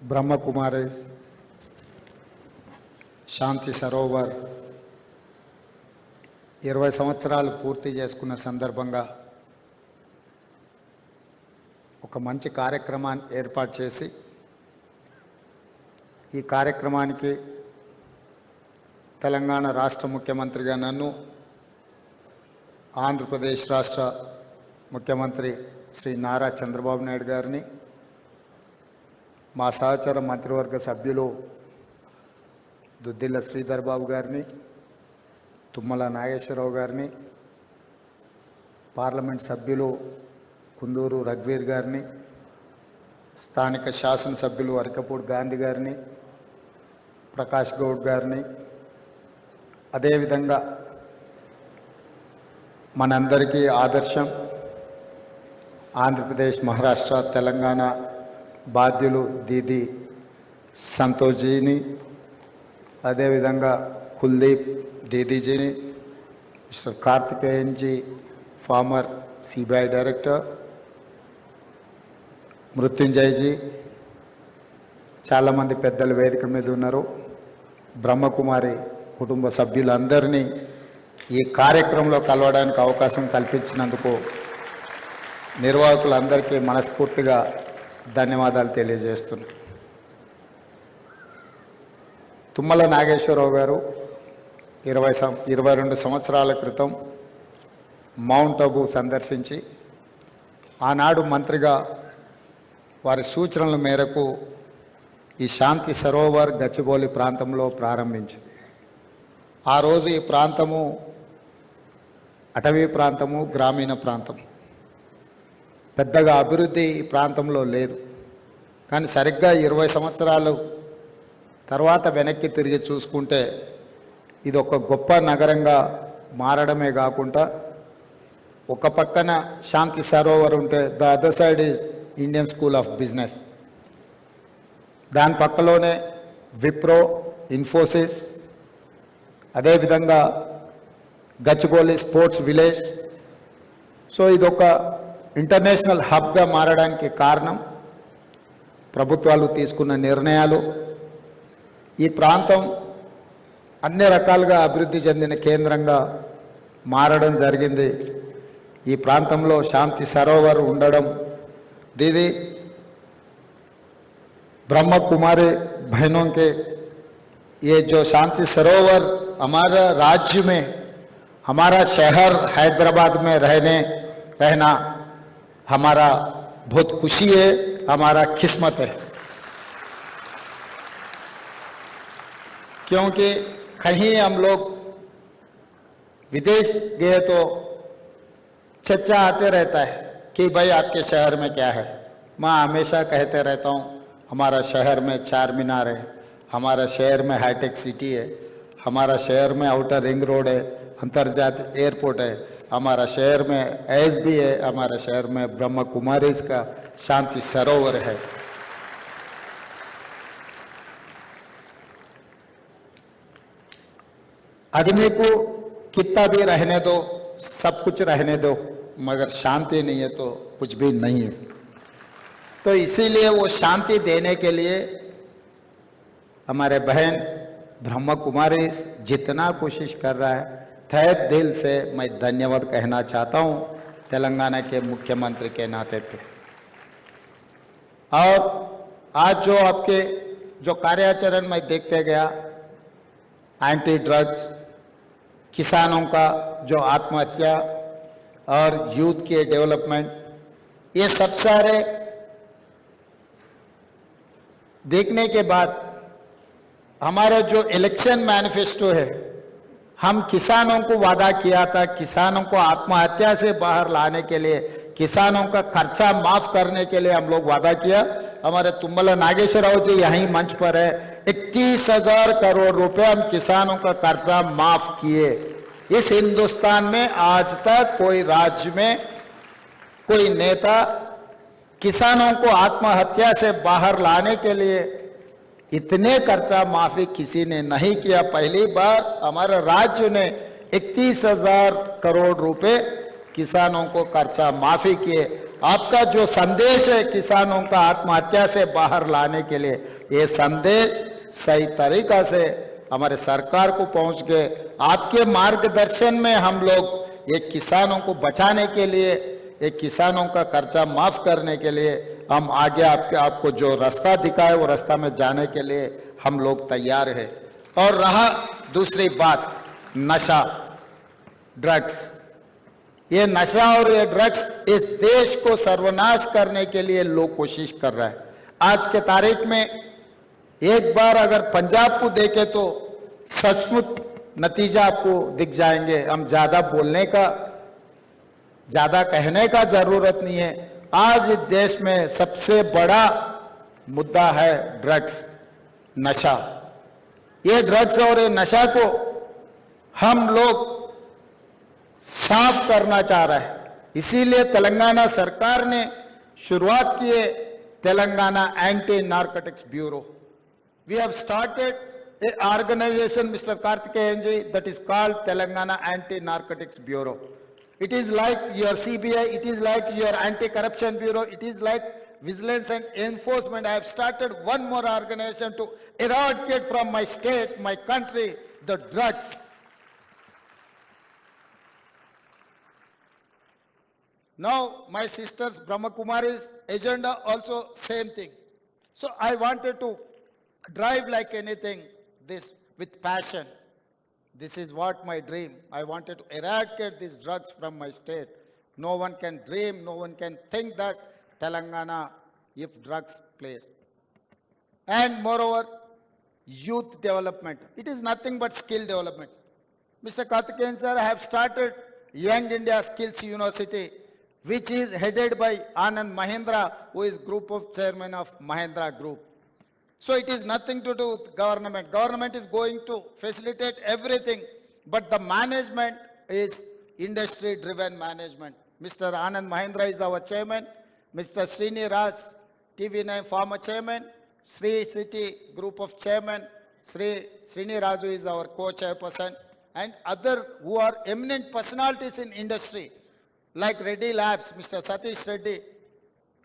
బ్రహ్మకుమారి శాంతి సరోవర్ 20 సంవత్సరాలు పూర్తి చేసుకున్న సందర్భంగా ఒక మంచి కార్యక్రమాన్ని ఏర్పాటు చేసి ఈ కార్యక్రమానికి తెలంగాణ రాష్ట్ర ముఖ్యమంత్రిగా నన్ను, ఆంధ్రప్రదేశ్ రాష్ట్ర ముఖ్యమంత్రి శ్రీ నారా చంద్రబాబు నాయుడు గారిని, మా సహచర మంత్రివర్గ సభ్యులు దుద్దిల్ల శ్రీధర్ బాబు గారిని, తుమ్మల నాగేశ్వరరావు గారిని, పార్లమెంట్ సభ్యులు కుందూరు రఘువీర్ గారిని, స్థానిక శాసనసభ్యులు అరికపూడి గాంధీ గారిని, ప్రకాష్ గౌడ్ గారిని, అదేవిధంగా మనందరికీ ఆదర్శం ఆంధ్రప్రదేశ్, మహారాష్ట్ర, తెలంగాణ బాధ్యులు దీది సంతోష్జీని, అదేవిధంగా కుల్దీప్ దీదీజీని, mister Karthikeyan ji former CBI director, మృత్యుంజయజీ, చాలామంది పెద్దలు వేదిక మీద ఉన్నారు, బ్రహ్మకుమారి కుటుంబ సభ్యులందరినీ ఈ కార్యక్రమంలో కలవడానికి అవకాశం కల్పించినందుకు నిర్వాహకులందరికీ మనస్ఫూర్తిగా ధన్యవాదాలు తెలియజేస్తున్నాను. తుమ్మల నాగేశ్వరరావు గారు 22 సంవత్సరాల క్రితం మౌంట్ అబూ సందర్శించి ఆనాడు మంత్రిగా వారి సూచనల మేరకు ఈ శాంతి సరోవర్ గచ్చిబౌలి ప్రాంతంలో ప్రారంభించింది. ఆ రోజు ఈ ప్రాంతము అటవీ ప్రాంతము, గ్రామీణ ప్రాంతం, పెద్దగా అభివృద్ధి ఈ ప్రాంతంలో లేదు. కానీ సరిగ్గా 20 సంవత్సరాలు తర్వాత వెనక్కి తిరిగి చూసుకుంటే ఇది ఒక గొప్ప నగరంగా మారడమే కాకుండా, ఒక పక్కన శాంతి సరోవర్ ఉంటే the other side is Indian school of business, దాని పక్కలోనే విప్రో, ఇన్ఫోసిస్, అదేవిధంగా గచ్చిబౌలి స్పోర్ట్స్ విలేజ్. సో ఇదొక ఇంటర్నేషనల్ హబ్గా మారడానికి కారణం ప్రభుత్వాలు తీసుకున్న నిర్ణయాలు. ఈ ప్రాంతం అన్ని రకాలుగా అభివృద్ధి చెందిన కేంద్రంగా మారడం జరిగింది. ఈ ప్రాంతంలో శాంతి సరోవర్ ఉండడం, దీది ब्रह्म कुमारी बहनों के ये जो शांति सरोवर हमारा राज्य में, हमारा शहर हैदराबाद में रहना हमारा बहुत खुशी है, हमारा किस्मत है. क्योंकि कहीं हम लोग विदेश गए तो चर्चा आते रहता है कि भाई आपके शहर में क्या है. मैं हमेशा कहते रहता हूँ हमारा शहर में चार मीनार है, हमारा शहर में हाईटेक सिटी है, हमारा शहर में आउटर रिंग रोड है, अंतर्जातीय एयरपोर्ट है, हमारा शहर में एसबी है, हमारा शहर में ब्रह्म कुमारी का शांति सरोवर है. आदमी को कितना भी रहने दो, सब कुछ रहने दो, मगर शांति नहीं है तो कुछ भी नहीं है. तो इसीलिए वो शांति देने के लिए हमारे बहन ब्रह्म कुमारी जितना कोशिश कर रहा है, तहे दिल से मैं धन्यवाद कहना चाहता हूँ तेलंगाना के मुख्यमंत्री के नाते पे. और आज जो आपके जो कार्याचरण में देखते गया, एंटी ड्रग्स, किसानों का जो आत्महत्या और यूथ के डेवलपमेंट, ये सब सारे देखने के बाद हमारा जो इलेक्शन मैनिफेस्टो है, हम किसानों को वादा किया था, किसानों को आत्महत्या से बाहर लाने के लिए, किसानों का खर्चा माफ करने के लिए हम लोग वादा किया. हमारे तुम्मल नागेश्वरराव जी यहीं मंच पर है, 21,000 करोड़ रुपए हम किसानों का खर्चा माफ किए. इस हिंदुस्तान में आज तक कोई राज्य में कोई नेता किसानों को आत्महत्या से बाहर लाने के लिए इतने खर्चा माफी किसी ने नहीं किया. पहली बार हमारे राज्य ने 31,000 करोड़ रुपए किसानों को खर्चा माफी किए. आपका जो संदेश है किसानों का आत्महत्या से बाहर लाने के लिए, ये संदेश सही तरीका से हमारे सरकार को पहुंच गए। आपके मार्गदर्शन में हम लोग ये किसानों को बचाने के लिए, ये किसानों का कर्जा माफ करने के लिए हम आगे आपको जो रास्ता दिखाए वो रास्ता में जाने के लिए हम लोग तैयार है। और रहा दूसरी बात, नशा, ड्रग्स, ये नशा और ये ड्रग्स इस देश को सर्वनाश करने के लिए लोग कोशिश कर रहे हैं। आज के तारीख में एक बार अगर पंजाब को देखें तो सचमुच नतीजा आपको दिख जाएंगे। हम ज्यादा बोलने का, ज्यादा कहने का जरूरत नहीं है। आज इस देश में सबसे बड़ा मुद्दा है ड्रग्स, नशा। ये ड्रग्स और ये नशा को हम लोग साफ करना चाह रहे हैं, इसीलिए तेलंगाना सरकार ने शुरुआत की है Telangana anti narcotics bureau. We have started a organization, Mr. Karthikeyan ji, that is called Telangana Anti-Narcotics Bureau. It is like your CBI, it is like your Anti-Corruption Bureau, it is like Vigilance and Enforcement. I have started one more organization to eradicate from my state, my country, the drugs. Now, my sister's Brahma Kumari's agenda also same thing. So I wanted to drive like anything, this with passion. This is what my dream. I wanted to eradicate these drugs from my state. No one can dream, no one can think that Telangana if drugs plays. And moreover, youth development. It is nothing but skill development. Mr. Karthikeyan sir, I have started Young India Skills University, which is headed by Anand Mahindra, who is group of chairman of Mahindra Group. So it is nothing to do with government. Government is going to facilitate everything, but the management is industry-driven management. Mr. Anand Mahindra is our chairman. Mr. Srini Raj, TV9 former chairman. Sri City group of chairman. Srini Raju is our co-chairperson. And other who are eminent personalities in industry, like Reddy Labs, Mr. Satish Reddy,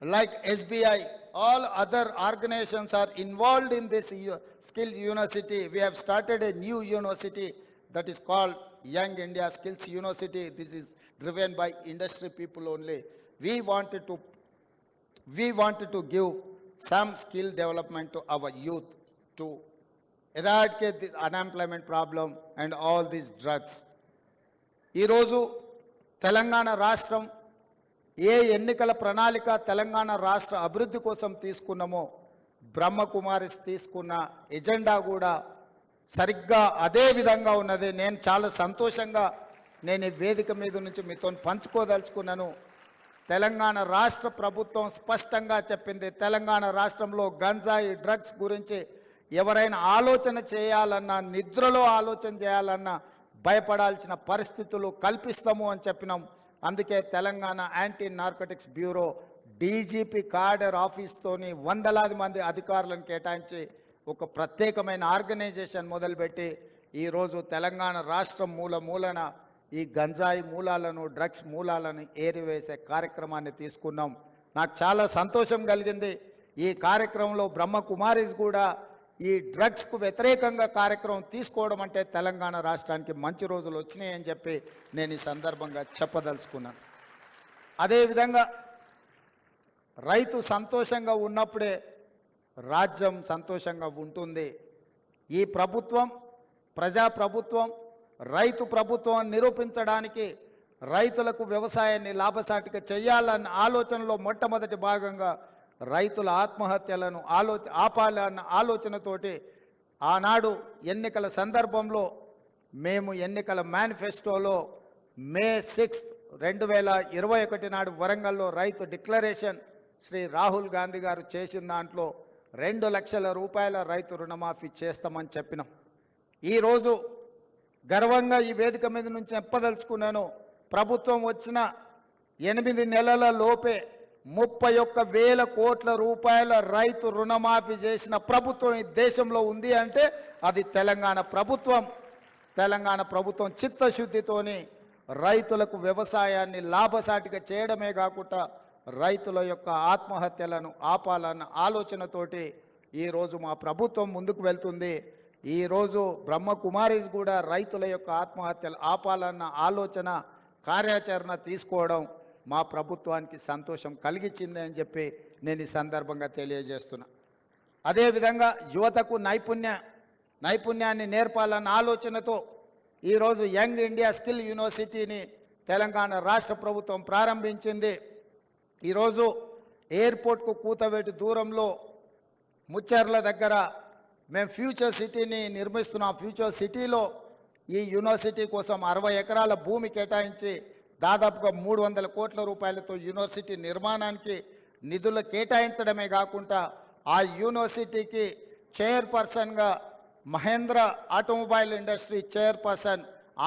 like SBI, all other organizations are involved in this Skills University. We have started a new university that is called Young India Skills University. This is driven by industry people only. We wanted to give some skill development to our youth to eradicate the unemployment problem and all these drugs. Ee roju Telangana Rashtam ఏ ఎన్నికల ప్రణాళిక తెలంగాణ రాష్ట్ర అభివృద్ధి కోసం తీసుకున్నామో, బ్రహ్మకుమారిస్ తీసుకున్న agenda కూడా సరిగ్గా అదే విధంగా ఉన్నది. నేను చాలా సంతోషంగా నేను ఈ వేదిక మీద నుంచి మీతో పంచుకోదలుచుకున్నాను. తెలంగాణ రాష్ట్ర ప్రభుత్వం స్పష్టంగా చెప్పింది, తెలంగాణ రాష్ట్రంలో గంజాయి డ్రగ్స్ గురించి ఎవరైనా ఆలోచన చేయాలన్నా, నిద్రలో ఆలోచన చేయాలన్నా భయపడాల్సిన పరిస్థితులు కల్పిస్తాము అని చెప్పినాం. అందుకే Telangana anti narcotics bureau DGP cadre ఆఫీస్తోని వందలాది మంది అధికారులను కేటాయించి ఒక ప్రత్యేకమైన ఆర్గనైజేషన్ మొదలుపెట్టి ఈరోజు తెలంగాణ రాష్ట్రం మూలన ఈ గంజాయి మూలాలను, డ్రగ్స్ మూలాలను ఏరివేసే కార్యక్రమాన్ని తీసుకున్నాం. నాకు చాలా సంతోషం కలిగింది. ఈ కార్యక్రమంలో బ్రహ్మకుమారిస్ కూడా ఈ డ్రగ్స్కు వ్యతిరేకంగా కార్యక్రమం తీసుకోవడం అంటే తెలంగాణ రాష్ట్రానికి మంచి రోజులు వచ్చినాయని చెప్పి నేను ఈ సందర్భంగా చెప్పదలుచుకున్నాను. అదేవిధంగా రైతు సంతోషంగా ఉన్నప్పుడే రాజ్యం సంతోషంగా ఉంటుంది. ఈ ప్రభుత్వం ప్రజాప్రభుత్వం, రైతు ప్రభుత్వం నిరూపించడానికి రైతులకు వ్యవసాయాన్ని లాభసాటిగా చేయాలన్న ఆలోచనలో మొట్టమొదటి భాగంగా రైతుల ఆత్మహత్యలను ఆపాలన్న ఆలోచనతోటి ఆనాడు ఎన్నికల సందర్భంలో మేము ఎన్నికల మేనిఫెస్టోలో మే 6, 2021 నాడు వరంగల్లో రైతు డిక్లరేషన్ శ్రీ రాహుల్ గాంధీ గారు చేసిన దాంట్లో 2 లక్షల రూపాయల రైతు రుణమాఫీ చేస్తామని చెప్పినాం. ఈరోజు గర్వంగా ఈ వేదిక మీద నుంచి చెప్పదలుచుకున్నాను, ప్రభుత్వం వచ్చిన 8 నెలల లోపే 31,000 కోట్ల రూపాయల రైతు రుణమాఫీ చేసిన ప్రభుత్వం ఈ దేశంలో ఉంది అంటే అది తెలంగాణ ప్రభుత్వం. తెలంగాణ ప్రభుత్వం చిత్తశుద్ధితోని రైతులకు వ్యవసాయాన్ని లాభసాటిగా చేయడమే కాకుండా రైతుల యొక్క ఆత్మహత్యలను ఆపాలన్న ఆలోచనతోటి ఈరోజు మా ప్రభుత్వం ముందుకు వెళ్తుంది. ఈరోజు బ్రహ్మకుమారీస్ కూడా రైతుల యొక్క ఆత్మహత్యలు ఆపాలన్న ఆలోచన కార్యాచరణ తీసుకోవడం మా ప్రభుత్వానికి సంతోషం కలిగించింది అని చెప్పి నేను ఈ సందర్భంగా తెలియజేస్తున్నా. అదేవిధంగా యువతకు నైపుణ్యాన్ని నేర్పాలన్న ఆలోచనతో ఈరోజు యంగ్ ఇండియా స్కిల్ యూనివర్సిటీని తెలంగాణ రాష్ట్ర ప్రభుత్వం ప్రారంభించింది. ఈరోజు ఎయిర్పోర్ట్కు కూతవేటు దూరంలో ముచ్చర్ల దగ్గర మేము ఫ్యూచర్ సిటీని నిర్మిస్తున్నాం. ఫ్యూచర్ సిటీలో ఈ యూనివర్సిటీ కోసం 60 ఎకరాల భూమి కేటాయించి దాదాపుగా 300 కోట్ల రూపాయలతో యూనివర్సిటీ నిర్మాణానికి నిధులు కేటాయించడమే కాకుండా ఆ యూనివర్సిటీకి చైర్పర్సన్గా Mahindra automobile industry chairperson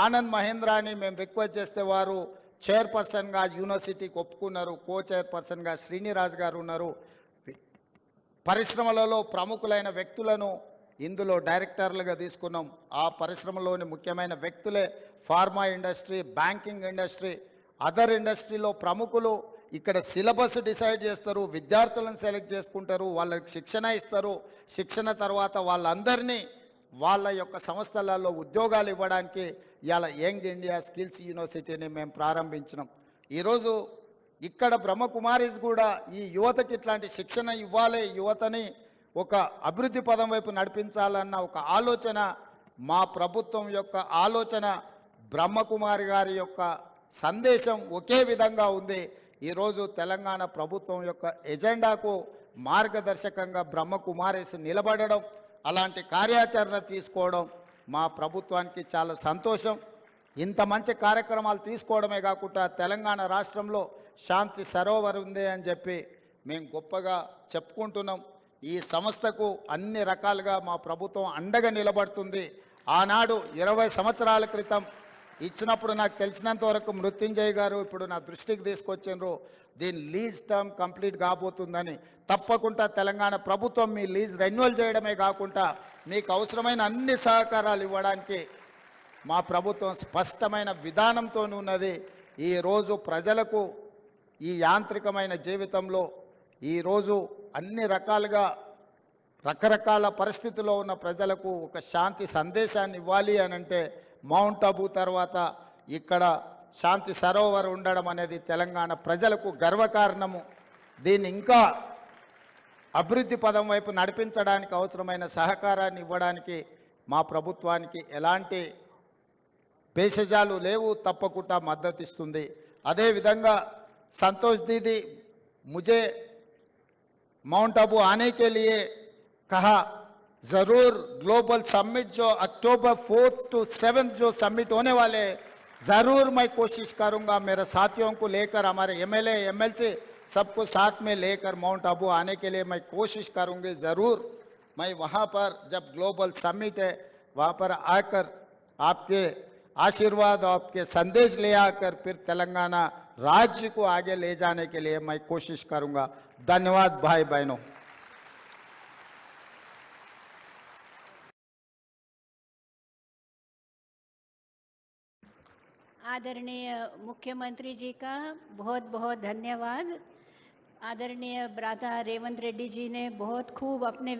Anand మహేంద్రాని మేము రిక్వెస్ట్ చేస్తే వారు చైర్పర్సన్గా యూనివర్సిటీకి ఒప్పుకున్నారు. కో చైర్పర్సన్గా శ్రీనిరాజ్ గారు ఉన్నారు. పరిశ్రమలలో ప్రముఖులైన వ్యక్తులను ఇందులో డైరెక్టర్లుగా తీసుకున్నాం. ఆ పరిశ్రమలోని ముఖ్యమైన వ్యక్తులే pharma industry, banking industry, other ఇండస్ట్రీలో ప్రముఖులు ఇక్కడ సిలబస్ డిసైడ్ చేస్తారు, విద్యార్థులను సెలెక్ట్ చేసుకుంటారు, వాళ్ళకి శిక్షణ ఇస్తారు. శిక్షణ తర్వాత వాళ్ళందరినీ వాళ్ళ యొక్క సంస్థలలో ఉద్యోగాలు ఇవ్వడానికి ఇవాళ యంగ్ ఇండియా స్కిల్స్ యూనివర్సిటీని మేము ప్రారంభించినాం. ఈరోజు ఇక్కడ బ్రహ్మకుమారీస్ కూడా ఈ యువతకి ఇట్లాంటి శిక్షణ ఇవ్వాలి, యువతని ఒక అభివృద్ధి పదం వైపు నడిపించాలన్న ఒక ఆలోచన మా ప్రభుత్వం యొక్క ఆలోచన, బ్రహ్మకుమారి గారి యొక్క సందేశం ఒకే విధంగా ఉంది. ఈరోజు తెలంగాణ ప్రభుత్వం యొక్క ఎజెండాకు మార్గదర్శకంగా బ్రహ్మకుమారీస్ నిలబడడం, అలాంటి కార్యాచరణ తీసుకోవడం మా ప్రభుత్వానికి చాలా సంతోషం. ఇంత మంచి కార్యక్రమాలు తీసుకోవడమే కాకుండా తెలంగాణ రాష్ట్రంలో శాంతి సరోవర్ ఉంది అని చెప్పి మేము గొప్పగా చెప్పుకుంటున్నాం. ఈ సంస్థకు అన్ని రకాలుగా మా ప్రభుత్వం అండగా నిలబడుతుంది. ఆనాడు 20 సంవత్సరాల క్రితం ఇచ్చినప్పుడు నాకు తెలిసినంత వరకు మృత్యుంజయ్ గారు ఇప్పుడు నా దృష్టికి తీసుకొచ్చిండ్రు, దీని లీజ్ టర్మ్ కంప్లీట్ కాబోతుందని. తప్పకుండా తెలంగాణ ప్రభుత్వం మీ లీజ్ రెన్యువల్ చేయడమే కాకుండా మీకు అవసరమైన అన్ని సహకారాలు ఇవ్వడానికి మా ప్రభుత్వం స్పష్టమైన విధానంతో ఉన్నది. ఈరోజు ప్రజలకు ఈ యాంత్రికమైన జీవితంలో ఈరోజు అన్ని రకాలుగా రకరకాల పరిస్థితుల్లో ఉన్న ప్రజలకు ఒక శాంతి సందేశాన్ని ఇవ్వాలి అని అంటే మౌంట్ అబూ తర్వాత ఇక్కడ శాంతి సరోవర్ ఉండడం అనేది తెలంగాణ ప్రజలకు గర్వకారణము. దీన్ని ఇంకా అభివృద్ధి పదం వైపు నడిపించడానికి అవసరమైన సహకారాన్ని ఇవ్వడానికి మా ప్రభుత్వానికి ఎలాంటి భేషజాలు లేవు, తప్పకుండా మద్దతు ఇస్తుంది. అదేవిధంగా संतोष दीदी मुझे माउंट आबू आने के लिए कहा, ज़रूर ग्लोबल समिट जो अक्टूबर 4 to 7 जो समिट होने वाले, ज़रूर मैं कोशिश करूंगा मेरे साथियों को लेकर, हमारे एमएलए एमएलसी सबको साथ में लेकर माउंट आबू आने के लिए मैं कोशिश करूंगी। ज़रूर मैं वहां पर जब ग्लोबल समिट है वहां पर आकर आपके आशीर्वाद आपके संदेश ले आकर फिर तेलंगाना राज्य को आगे ले जाने के लिए मैं कोशिश करूंगा। धन्यवाद भाई बहनों। आदरणीय मुख्यमंत्री जी का बहुत बहुत धन्यवाद। आदरणीय भ्राता रेवंत रेड्डी जी ने बहुत खूब अपने